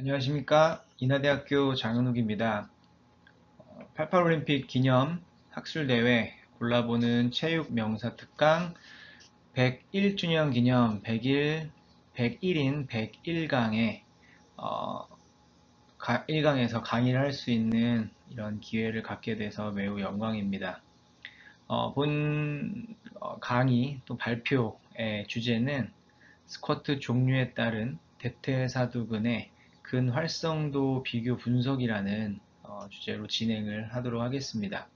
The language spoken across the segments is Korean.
안녕하십니까. 인하대학교 장현욱입니다. 88올림픽 기념 학술대회 골라보는 체육 명사 특강 101주년 기념 101인 101강에 1강에서 강의를 할 수 있는 이런 기회를 갖게 돼서 매우 영광입니다. 본 강의 또 발표의 주제는 스쿼트 종류에 따른 대퇴사두근의 근활성도 비교 분석이라는 주제로 진행을 하도록 하겠습니다.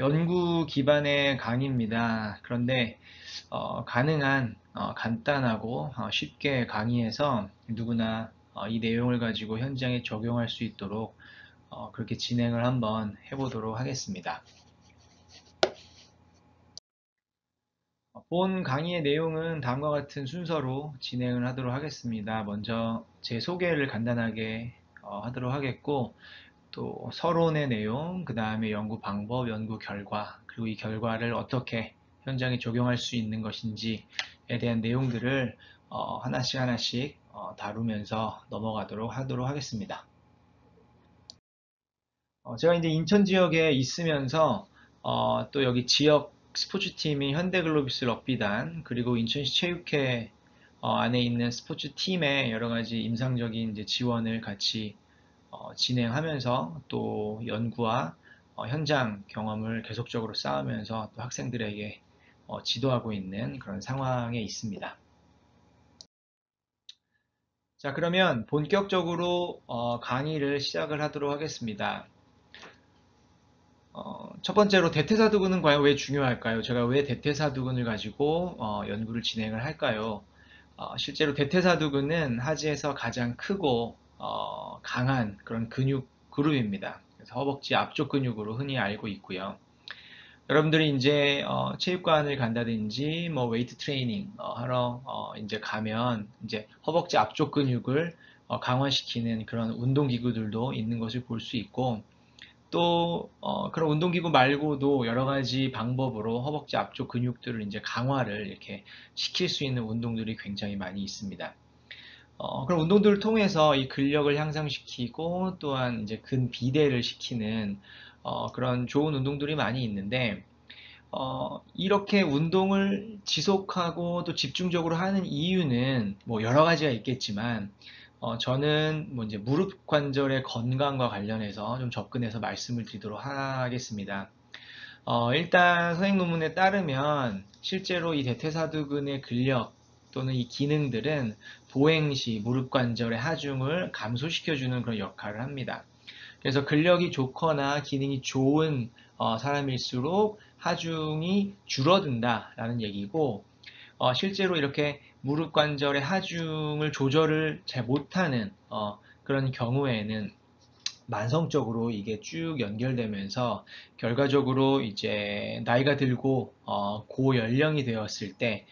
연구 기반의 강의입니다. 그런데 가능한 간단하고 쉽게 강의해서 누구나 이 내용을 가지고 현장에 적용할 수 있도록 그렇게 진행을 한번 해보도록 하겠습니다. 본 강의의 내용은 다음과 같은 순서로 진행을 하도록 하겠습니다. 먼저 제 소개를 간단하게 하도록 하겠고, 또 서론의 내용, 그 다음에 연구 방법, 연구 결과, 그리고 이 결과를 어떻게 현장에 적용할 수 있는 것인지에 대한 내용들을 하나씩 하나씩 다루면서 넘어가도록 하도록 하겠습니다. 제가 이제 인천 지역에 있으면서 또 여기 지역 스포츠팀인 현대글로비스 럭비단 그리고 인천시 체육회 안에 있는 스포츠팀의 여러 가지 임상적인 이제 지원을 같이 진행하면서 또 연구와 현장 경험을 계속적으로 쌓으면서 또 학생들에게 지도하고 있는 그런 상황에 있습니다. 자, 그러면 본격적으로 강의를 시작을 하도록 하겠습니다. 첫 번째로 대퇴사두근은 과연 왜 중요할까요? 제가 왜 대퇴사두근을 가지고 연구를 진행을 할까요? 실제로 대퇴사두근은 하지에서 가장 크고 강한 그런 근육 그룹입니다. 그래서 허벅지 앞쪽 근육으로 흔히 알고 있고요. 여러분들이 이제 체육관을 간다든지 뭐 웨이트 트레이닝 하러 이제 가면 이제 허벅지 앞쪽 근육을 강화시키는 그런 운동 기구들도 있는 것을 볼 수 있고 또 그런 운동기구 말고도 여러 가지 방법으로 허벅지 앞쪽 근육들을 이제 강화를 이렇게 시킬 수 있는 운동들이 굉장히 많이 있습니다. 그런 운동들을 통해서 이 근력을 향상시키고 또한 이제 근비대를 시키는 그런 좋은 운동들이 많이 있는데 이렇게 운동을 지속하고 또 집중적으로 하는 이유는 뭐 여러 가지가 있겠지만, 저는 뭐 이제 무릎 관절의 건강과 관련해서 좀 접근해서 말씀을 드리도록 하겠습니다. 일단 선행 논문에 따르면 실제로 이 대퇴사두근의 근력 또는 이 기능들은 보행 시 무릎 관절의 하중을 감소시켜주는 그런 역할을 합니다. 그래서 근력이 좋거나 기능이 좋은 사람일수록 하중이 줄어든다라는 얘기고, 실제로 이렇게 무릎 관절의 하중을 조절을 잘 못하는 그런 경우에는 만성적으로 이게 쭉 연결되면서 결과적으로 이제 나이가 들고 고연령이 되었을 때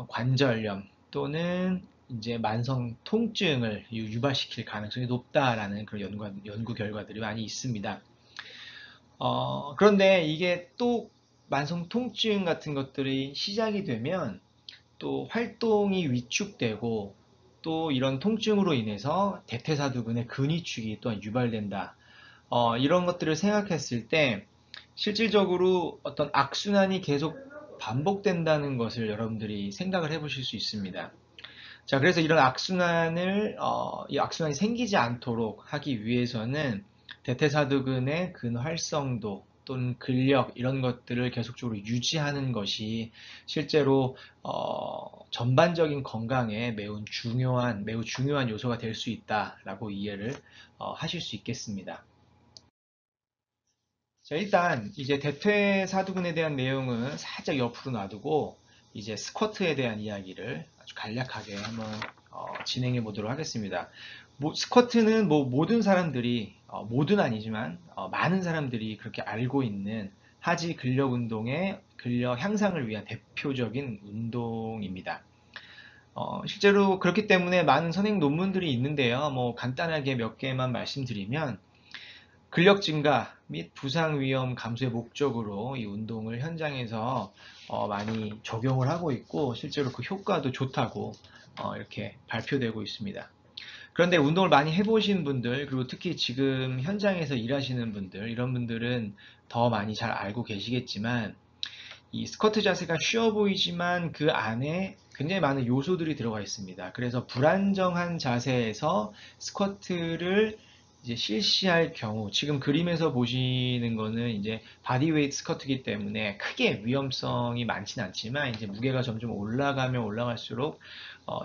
관절염 또는 이제 만성 통증을 유발시킬 가능성이 높다라는 그런 연구 결과들이 많이 있습니다. 그런데 이게 또 만성 통증 같은 것들이 시작이 되면 또 활동이 위축되고 또 이런 통증으로 인해서 대퇴사두근의 근위축이 또한 유발된다. 이런 것들을 생각했을 때 실질적으로 어떤 악순환이 계속 반복된다는 것을 여러분들이 생각을 해보실 수 있습니다. 자, 그래서 이런 이 악순환이 생기지 않도록 하기 위해서는 대퇴사두근의 근활성도 또는 근력 이런 것들을 계속적으로 유지하는 것이 실제로 전반적인 건강에 매우 중요한 요소가 될 수 있다라고 이해를 하실 수 있겠습니다. 자, 일단 이제 대퇴사두근에 대한 내용은 살짝 옆으로 놔두고 이제 스쿼트에 대한 이야기를 아주 간략하게 한번 진행해 보도록 하겠습니다. 스쿼트는 뭐 모든 사람들이 모든 아니지만 많은 사람들이 그렇게 알고 있는 하지 근력 운동의 근력 향상을 위한 대표적인 운동입니다. 실제로 그렇기 때문에 많은 선행 논문들이 있는데요. 뭐 간단하게 몇 개만 말씀드리면 근력 증가 및 부상 위험 감소의 목적으로 이 운동을 현장에서 많이 적용을 하고 있고 실제로 그 효과도 좋다고 이렇게 발표되고 있습니다. 그런데 운동을 많이 해보신 분들, 그리고 특히 지금 현장에서 일하시는 분들, 이런 분들은 더 많이 잘 알고 계시겠지만, 이 스쿼트 자세가 쉬워 보이지만 그 안에 굉장히 많은 요소들이 들어가 있습니다. 그래서 불안정한 자세에서 스쿼트를 이제 실시할 경우, 지금 그림에서 보시는 거는 이제 바디웨이트 스쿼트이기 때문에 크게 위험성이 많진 않지만, 이제 무게가 점점 올라가면 올라갈수록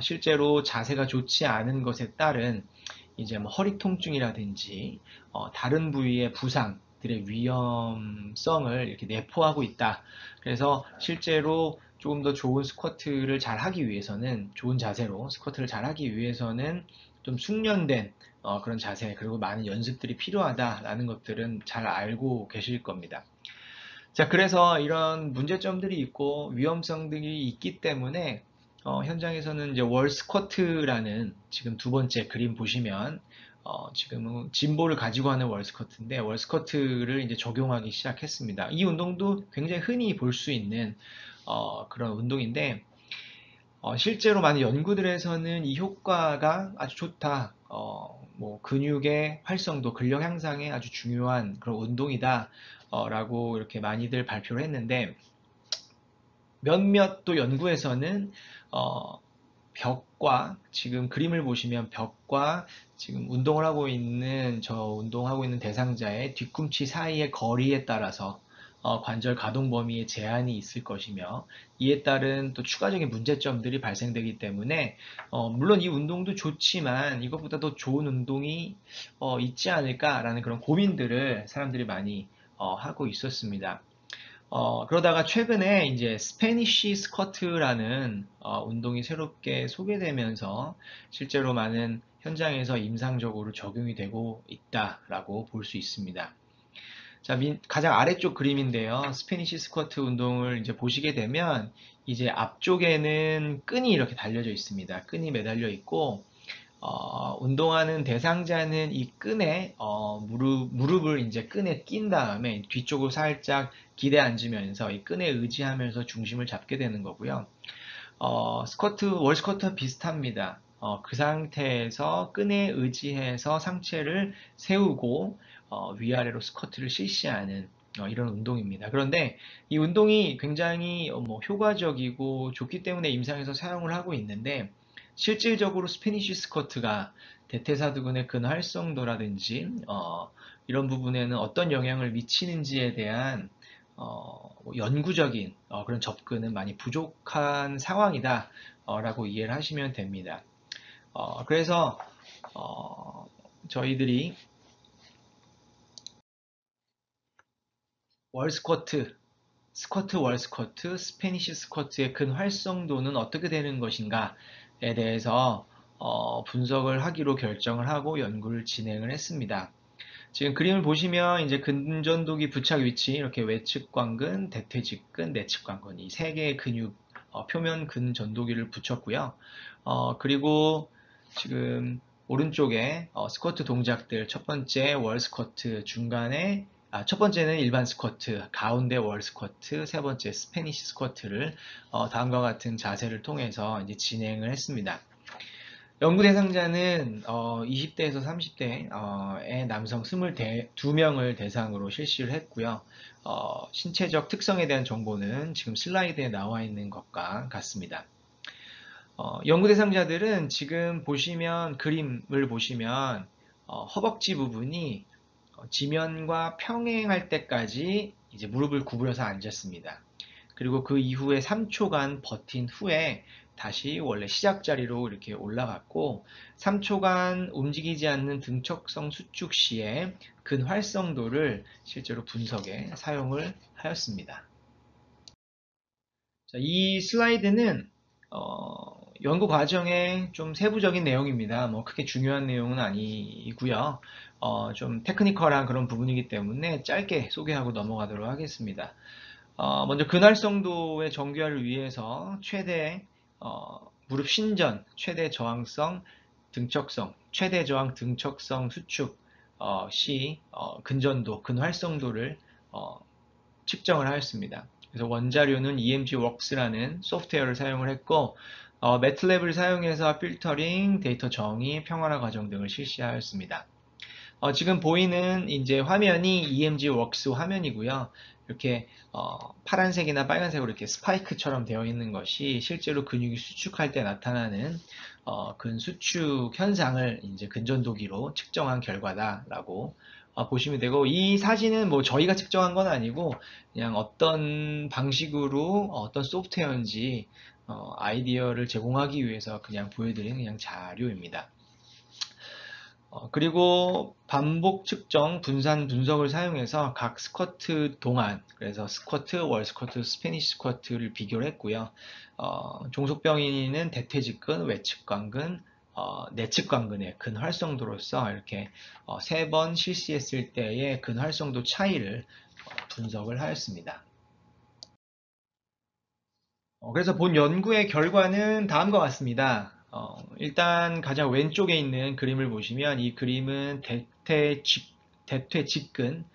실제로 자세가 좋지 않은 것에 따른 이제 뭐 허리 통증이라든지 다른 부위의 부상들의 위험성을 이렇게 내포하고 있다. 그래서 실제로 조금 더 좋은 스쿼트를 잘 하기 위해서는, 좋은 자세로 스쿼트를 잘 하기 위해서는 좀 숙련된 그런 자세, 그리고 많은 연습들이 필요하다라는 것들은 잘 알고 계실 겁니다. 자, 그래서 이런 문제점들이 있고 위험성들이 있기 때문에 현장에서는 이제 월 스쿼트라는, 지금 두 번째 그림 보시면 지금은 짐볼을 가지고 하는 월 스쿼트인데, 월 스쿼트를 이제 적용하기 시작했습니다. 이 운동도 굉장히 흔히 볼 수 있는 그런 운동인데, 실제로 많은 연구들에서는 이 효과가 아주 좋다. 뭐 근육의 활성도, 근력 향상에 아주 중요한 그런 운동이다. 라고 이렇게 많이들 발표를 했는데, 몇몇 또 연구에서는 벽과, 지금 그림을 보시면 벽과 지금 운동을 하고 있는, 저 운동하고 있는 대상자의 뒤꿈치 사이의 거리에 따라서 관절 가동 범위에 제한이 있을 것이며, 이에 따른 또 추가적인 문제점들이 발생되기 때문에 물론 이 운동도 좋지만 이것보다 더 좋은 운동이 있지 않을까라는 그런 고민들을 사람들이 많이 하고 있었습니다. 그러다가 최근에 이제 스페니쉬 스쿼트라는 운동이 새롭게 소개되면서 실제로 많은 현장에서 임상적으로 적용이 되고 있다라고 볼 수 있습니다. 자, 가장 아래쪽 그림인데요. 스페니쉬 스쿼트 운동을 이제 보시게 되면 이제 앞쪽에는 끈이 이렇게 달려져 있습니다. 끈이 매달려 있고, 운동하는 대상자는 이 끈에 무릎을 이제 끈에 낀 다음에 뒤쪽으로 살짝 기대 앉으면서 이 끈에 의지하면서 중심을 잡게 되는 거고요. 월 스쿼트와 비슷합니다. 그 상태에서 끈에 의지해서 상체를 세우고 위아래로 스쿼트를 실시하는 이런 운동입니다. 그런데 이 운동이 굉장히 뭐 효과적이고 좋기 때문에 임상에서 사용을 하고 있는데, 실질적으로 스페니쉬 스쿼트가 대퇴사두근의 근활성도라든지 이런 부분에는 어떤 영향을 미치는지에 대한 뭐 연구적인 그런 접근은 많이 부족한 상황이다 라고 이해를 하시면 됩니다. 그래서 저희들이 월 스쿼트, 월 스쿼트, 스페니쉬 스쿼트의 근활성도는 어떻게 되는 것인가에 대해서 분석을 하기로 결정을 하고 연구를 진행을 했습니다. 지금 그림을 보시면 이제 근전도기 부착 위치, 이렇게 외측관근, 대퇴직근, 내측관근, 이 세 개의 근육 표면 근전도기를 붙였고요. 그리고 지금 오른쪽에 스쿼트 동작들, 첫 번째 월 스쿼트, 중간에 첫 번째는 일반 스쿼트, 가운데 월 스쿼트, 세 번째 스페니시 스쿼트를 다음과 같은 자세를 통해서 이제 진행을 했습니다. 연구 대상자는 20대에서 30대의 남성 22명을 대상으로 실시를 했고요. 신체적 특성에 대한 정보는 지금 슬라이드에 나와 있는 것과 같습니다. 연구 대상자들은 지금 보시면, 그림을 보시면 허벅지 부분이 지면과 평행할 때까지 이제 무릎을 구부려서 앉았습니다. 그리고 그 이후에 3초간 버틴 후에 다시 원래 시작 자리로 이렇게 올라갔고, 3초간 움직이지 않는 등척성 수축 시에 근활성도를 실제로 분석에 사용을 하였습니다. 자, 이 슬라이드는 연구 과정의 좀 세부적인 내용입니다. 뭐 크게 중요한 내용은 아니고요. 좀 테크니컬한 그런 부분이기 때문에 짧게 소개하고 넘어가도록 하겠습니다. 먼저 근활성도의 정교화를 위해서 최대 무릎 신전, 최대 저항성 등척성, 최대 저항 등척성 수축 시 근전도, 근활성도를 측정을 하였습니다. 그래서 원자료는 EMG Works라는 소프트웨어를 사용을 했고, 매트랩을 사용해서 필터링, 데이터 정의, 평화화 과정 등을 실시하였습니다. 지금 보이는 이제 화면이 EMG 웍스 화면이고요. 이렇게 파란색이나 빨간색으로 이렇게 스파이크처럼 되어 있는 것이 실제로 근육이 수축할 때 나타나는 근 수축 현상을 이제 근전도기로 측정한 결과다라고 보시면 되고, 이 사진은 뭐 저희가 측정한 건 아니고 그냥 어떤 방식으로 어떤 소프트웨어인지 아이디어를 제공하기 위해서 그냥 보여드린 그냥 자료입니다. 그리고 반복 측정, 분산 분석을 사용해서 각 스쿼트 동안, 그래서 스쿼트, 월 스쿼트, 스페니쉬 스쿼트를 비교를 했고요. 종속병인은 대퇴직근, 외측관근, 내측관근의 근활성도로서 이렇게 3번 실시했을 때의 근활성도 차이를 분석을 하였습니다. 그래서 본 연구의 결과는 다음과 같습니다. 일단 가장 왼쪽에 있는 그림을 보시면 이 그림은 대퇴직근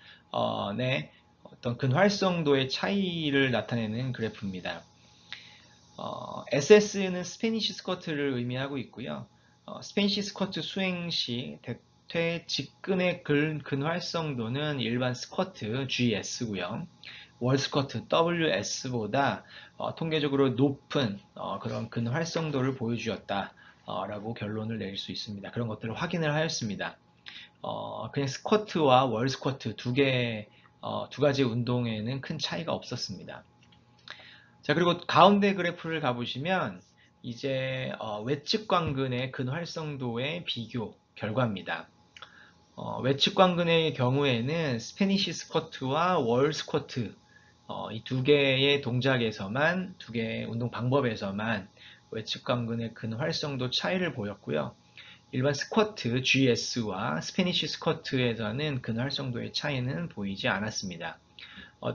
의 어떤 근활성도의 차이를 나타내는 그래프입니다. SS는 스페니쉬 스쿼트를 의미하고 있고요. 스페니쉬 스쿼트 수행 시 대퇴직근의 근활성도는 일반 스쿼트 GS고요. 월 스쿼트 WS보다 통계적으로 높은 그런 근활성도를 보여주었다 라고 결론을 낼 수 있습니다. 그런 것들을 확인을 하였습니다. 그냥 스쿼트와 월 스쿼트 두 가지 운동에는 큰 차이가 없었습니다. 자, 그리고 가운데 그래프를 가보시면 이제 외측관근의 근활성도의 비교 결과입니다. 외측관근의 경우에는 스페니쉬 스쿼트와 월 스쿼트 이 두 개의 동작에서만, 두 개의 운동 방법에서만 외측관근의 근활성도 차이를 보였고요. 일반 스쿼트 GS와 스페니쉬 스쿼트에서는 근활성도의 차이는 보이지 않았습니다.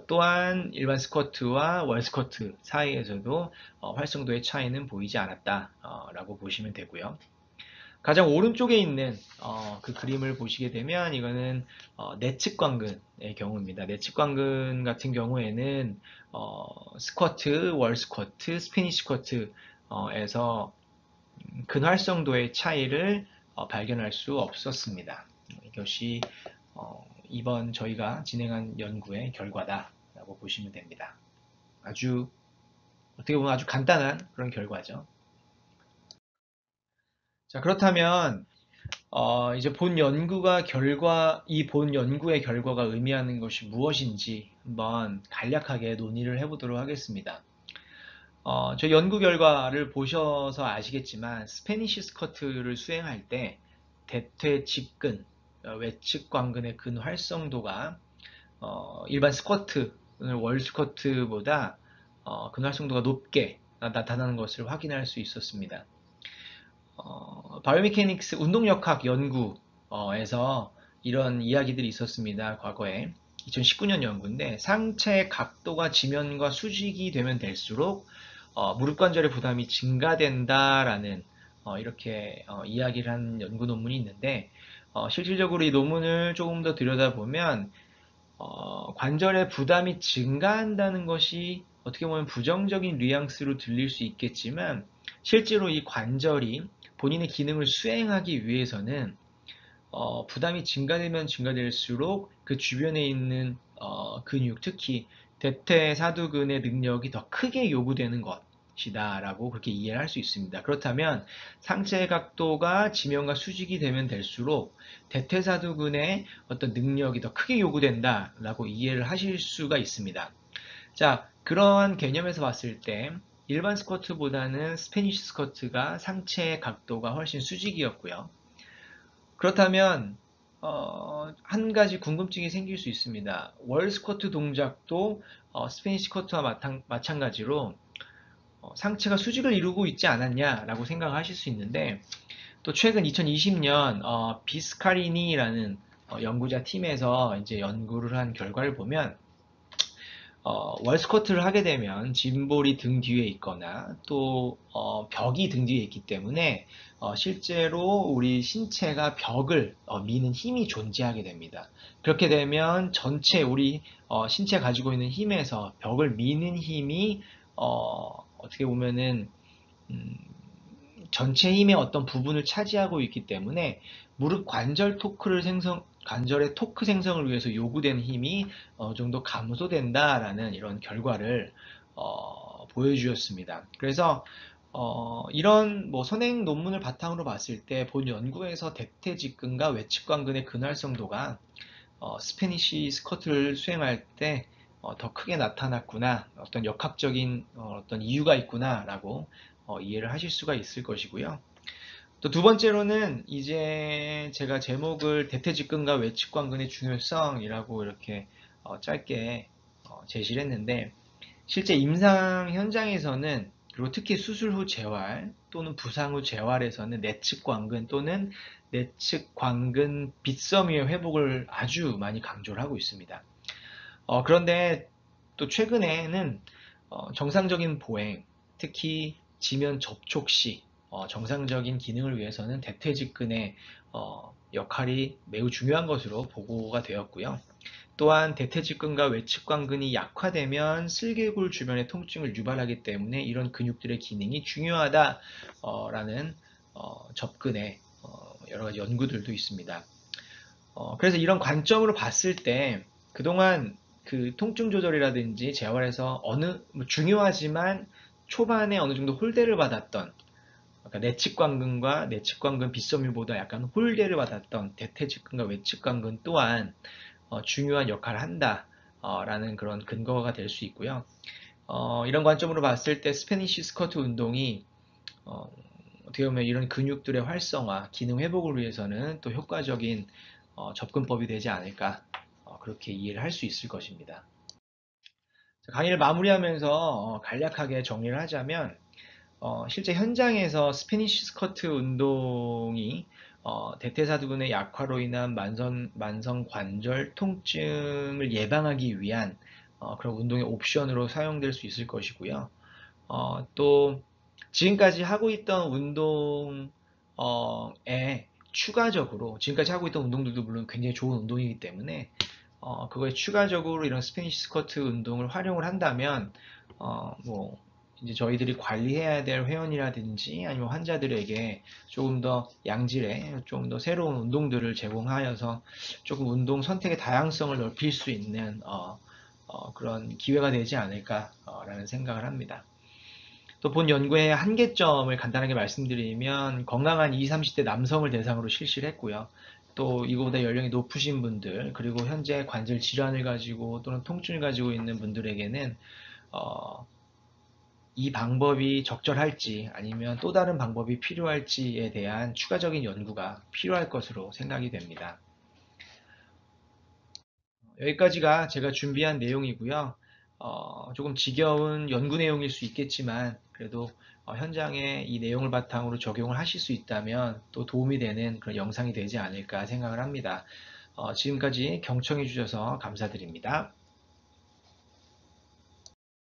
또한 일반 스쿼트와 월 스쿼트 사이에서도 활성도의 차이는 보이지 않았다라고 보시면 되고요. 가장 오른쪽에 있는 그 그림을 보시게 되면 이거는 내측관근의 경우입니다. 내측관근 같은 경우에는 스쿼트, 월 스쿼트, 스페니쉬 스쿼트에서 근활성도의 차이를 발견할 수 없었습니다. 이것이 이번 저희가 진행한 연구의 결과다라고 보시면 됩니다. 어떻게 보면 아주 간단한 그런 결과죠. 자, 그렇다면 이제 이 본 연구의 결과가 의미하는 것이 무엇인지 한번 간략하게 논의를 해보도록 하겠습니다. 저 연구 결과를 보셔서 아시겠지만 스페니쉬 스쿼트를 수행할 때 대퇴직근, 외측관근의 근활성도가 일반 스쿼트, 월 스쿼트보다 근활성도가 높게 나타나는 것을 확인할 수 있었습니다. 바이오메케닉스 운동역학 연구에서 이런 이야기들이 있었습니다. 과거에 2019년 연구인데 상체 각도가 지면과 수직이 되면 될수록 무릎 관절의 부담이 증가된다라는 이렇게 이야기를 한 연구 논문이 있는데 실질적으로 이 논문을 조금 더 들여다보면 관절의 부담이 증가한다는 것이 어떻게 보면 부정적인 뉘앙스로 들릴 수 있겠지만 실제로 이 관절이 본인의 기능을 수행하기 위해서는 부담이 증가되면 증가될수록 그 주변에 있는 근육, 특히 대퇴사두근의 능력이 더 크게 요구되는 것이다 라고 그렇게 이해를 할 수 있습니다. 그렇다면 상체 각도가 지면과 수직이 되면 될수록 대퇴사두근의 어떤 능력이 더 크게 요구된다 라고 이해를 하실 수가 있습니다. 자, 그러한 개념에서 봤을 때 일반 스쿼트보다는 스페니쉬 스쿼트가 상체 각도가 훨씬 수직이었고요. 그렇다면 한 가지 궁금증이 생길 수 있습니다. 월 스쿼트 동작도 스페니쉬 스쿼트와 마찬가지로 상체가 수직을 이루고 있지 않았냐라고 생각하실 수 있는데 또 최근 2020년 비스카리니라는 연구자 팀에서 이제 연구를 한 결과를 보면 월 스쿼트를 하게 되면 짐볼이 등 뒤에 있거나 또 벽이 등 뒤에 있기 때문에 실제로 우리 신체가 벽을 미는 힘이 존재하게 됩니다. 그렇게 되면 전체 우리 신체 가지고 있는 힘에서 벽을 미는 힘이 어떻게 보면은 전체 힘의 어떤 부분을 차지하고 있기 때문에 무릎 관절의 토크 생성을 위해서 요구되는 힘이 어느 정도 감소된다라는 이런 결과를 보여주었습니다. 그래서 이런 뭐 선행 논문을 바탕으로 봤을 때 본 연구에서 대퇴직근과 외측관근의 근활성도가 스페니시 스쿼트를 수행할 때 더 크게 나타났구나, 어떤 역학적인 어떤 이유가 있구나라고 이해를 하실 수가 있을 것이고요. 또 두 번째로는 이제 제가 제목을 대퇴직근과 외측관근의 중요성이라고 이렇게 짧게 제시를 했는데, 실제 임상 현장에서는, 그리고 특히 수술 후 재활 또는 부상 후 재활에서는 내측 관근 또는 내측 관근 빗섬유의 회복을 아주 많이 강조를 하고 있습니다. 그런데 또 최근에는 정상적인 보행, 특히 지면 접촉 시 정상적인 기능을 위해서는 대퇴직근의 역할이 매우 중요한 것으로 보고가 되었고요. 또한 대퇴직근과 외측관근이 약화되면 슬개골 주변의 통증을 유발하기 때문에 이런 근육들의 기능이 중요하다라는 접근의 여러 가지 연구들도 있습니다. 그래서 이런 관점으로 봤을 때 그동안 그 통증 조절이라든지 재활에서 중요하지만 초반에 어느 정도 홀대를 받았던, 그러니까 내측관근과 내측관근 빗섬유보다 약간 홀대를 받았던 대퇴직근과 외측관근 또한 중요한 역할을 한다라는 그런 근거가 될 수 있고요. 이런 관점으로 봤을 때 스페니시 스쿼트 운동이 어떻게 보면 이런 근육들의 활성화, 기능 회복을 위해서는 또 효과적인 접근법이 되지 않을까, 그렇게 이해를 할 수 있을 것입니다. 강의를 마무리하면서 간략하게 정리를 하자면, 실제 현장에서 스페니시 스쿼트 운동이 대퇴사두근의 약화로 인한 만성 관절 통증을 예방하기 위한 그런 운동의 옵션으로 사용될 수 있을 것이고요. 또 지금까지 하고 있던 운동에 추가적으로, 지금까지 하고 있던 운동들도 물론 굉장히 좋은 운동이기 때문에 그거에 추가적으로 이런 스페니시 스쿼트 운동을 활용을 한다면 뭐 이제 저희들이 관리해야 될 회원이라든지 아니면 환자들에게 조금 더 양질의, 조금 더 새로운 운동들을 제공하여서 조금 운동 선택의 다양성을 넓힐 수 있는 그런 기회가 되지 않을까라는 생각을 합니다. 또 본 연구의 한계점을 간단하게 말씀드리면, 건강한 20, 30대 남성을 대상으로 실시를 했고요. 또 이거보다 연령이 높으신 분들, 그리고 현재 관절 질환을 가지고 또는 통증을 가지고 있는 분들에게는 이 방법이 적절할지 아니면 또 다른 방법이 필요할지에 대한 추가적인 연구가 필요할 것으로 생각이 됩니다. 여기까지가 제가 준비한 내용이고요. 조금 지겨운 연구 내용일 수 있겠지만 그래도 현장에 이 내용을 바탕으로 적용을 하실 수 있다면 또 도움이 되는 그런 영상이 되지 않을까 생각을 합니다. 지금까지 경청해 주셔서 감사드립니다.